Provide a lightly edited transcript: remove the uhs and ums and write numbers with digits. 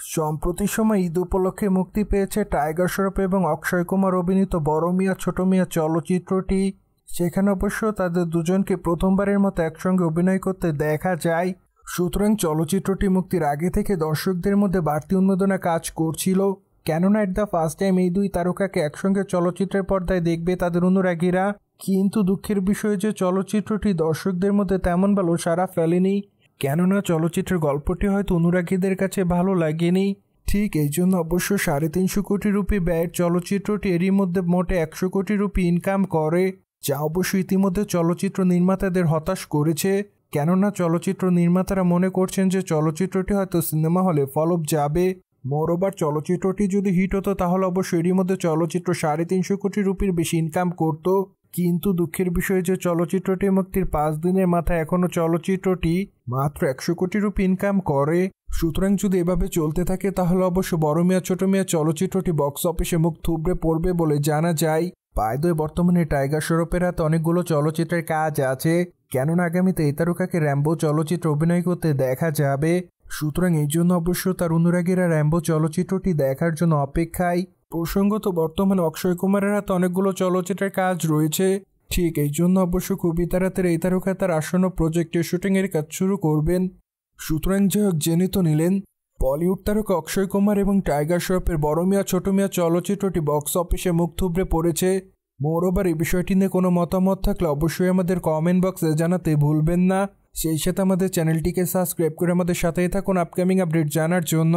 সম্প্রতি সময় ঈদ উপলক্ষে মুক্তি পেয়েছে টাইগার শ্রফ এবং অক্ষয় কুমার অভিনীত বড় মিয়া ছোট মিয়া চলচ্চিত্রটি। সেখানে অবশ্য তাদের দুজনকে প্রথমবারের মতো একসঙ্গে অভিনয় করতে দেখা যায়। সুতরাং চলচ্চিত্রটি মুক্তির আগে থেকে দর্শকদের মধ্যে বাড়তি উন্মাদনা কাজ করছিল, কেননা এট দ্য ফার্স্ট টাইম এই দুই তারকাকে একসঙ্গে চলচ্চিত্রের পর্দায় দেখবে তাদের অনুরাগীরা। কিন্তু দুঃখের বিষয় যে চলচ্চিত্রটি দর্শকদের মধ্যে তেমন ভালো সাড়া ফেলেনি, কেননা চলচ্চিত্রের গল্পটি হয়তো অনুরাগীদের কাছে ভালো লাগেনি। ঠিক এই জন্য অবশ্য 350 কোটি রুপি ব্যয়ের চলচ্চিত্রটি এরই মধ্যে মোটে 100 কোটি রুপি ইনকাম করে, যা অবশ্য ইতিমধ্যে চলচ্চিত্র নির্মাতাদের হতাশ করেছে। কেননা চলচ্চিত্র নির্মাতারা মনে করছেন যে চলচ্চিত্রটি হয়তো সিনেমা হলে ফলপ যাবে। মোরওভার চলচ্চিত্রটি যদি হিট হতো তাহলে অবশ্য এরই মধ্যে চলচ্চিত্র 350 কোটি রুপির বেশি ইনকাম করত। কিন্তু দুঃখের বিষয় যে চলচ্চিত্রটি মুক্তির 5 দিনের মাথায় এখনও চলচ্চিত্রটি মাত্র 100 কোটি রুপি ইনকাম করে। সুতরাং যদি এভাবে চলতে থাকে তাহলে অবশ্য বড় মিয়া ছোট মিয়া চলচ্চিত্রটি বক্স অফিসে মুখ থুবড়ে পড়বে বলে জানা যায়। পায়দয় বর্তমানে টাইগার শ্রফের হাতে অনেকগুলো চলচ্চিত্রের কাজ আছে, কেননা আগামীতে এই তারকাকে র্যাম্বো চলচ্চিত্রে অভিনয় করতে দেখা যাবে। সুতরাং এই জন্য অবশ্য তার অনুরাগীরা র্যাম্বো চলচ্চিত্রটি দেখার জন্য অপেক্ষায়। প্রসঙ্গত বর্তমানে অক্ষয় কুমারের হাতে অনেকগুলো চলচ্চিত্রের কাজ রয়েছে, ঠিক এই জন্য অবশ্য খুবই তাড়াতাড়ি এই তারকা তার আসন্ন প্রজেক্টের শুটিংয়ের কাজ শুরু করবেন। সুতরাং যাই হোক, জেনে তো নিলেন বলিউড তারকা অক্ষয় কুমার এবং টাইগার শ্রফের বড় মিয়া ছোট মিয়া চলচ্চিত্রটি বক্স অফিসে মুখ থুবড়ে পড়েছে। মোরওভার এই বিষয়টি নিয়ে কোনো মতামত থাকলে অবশ্যই আমাদের কমেন্ট বক্সে জানাতে ভুলবেন না। সেই সাথে আমাদের চ্যানেলটিকে সাবস্ক্রাইব করে আমাদের সাথেই থাকুন আপকামিং আপডেট জানার জন্য।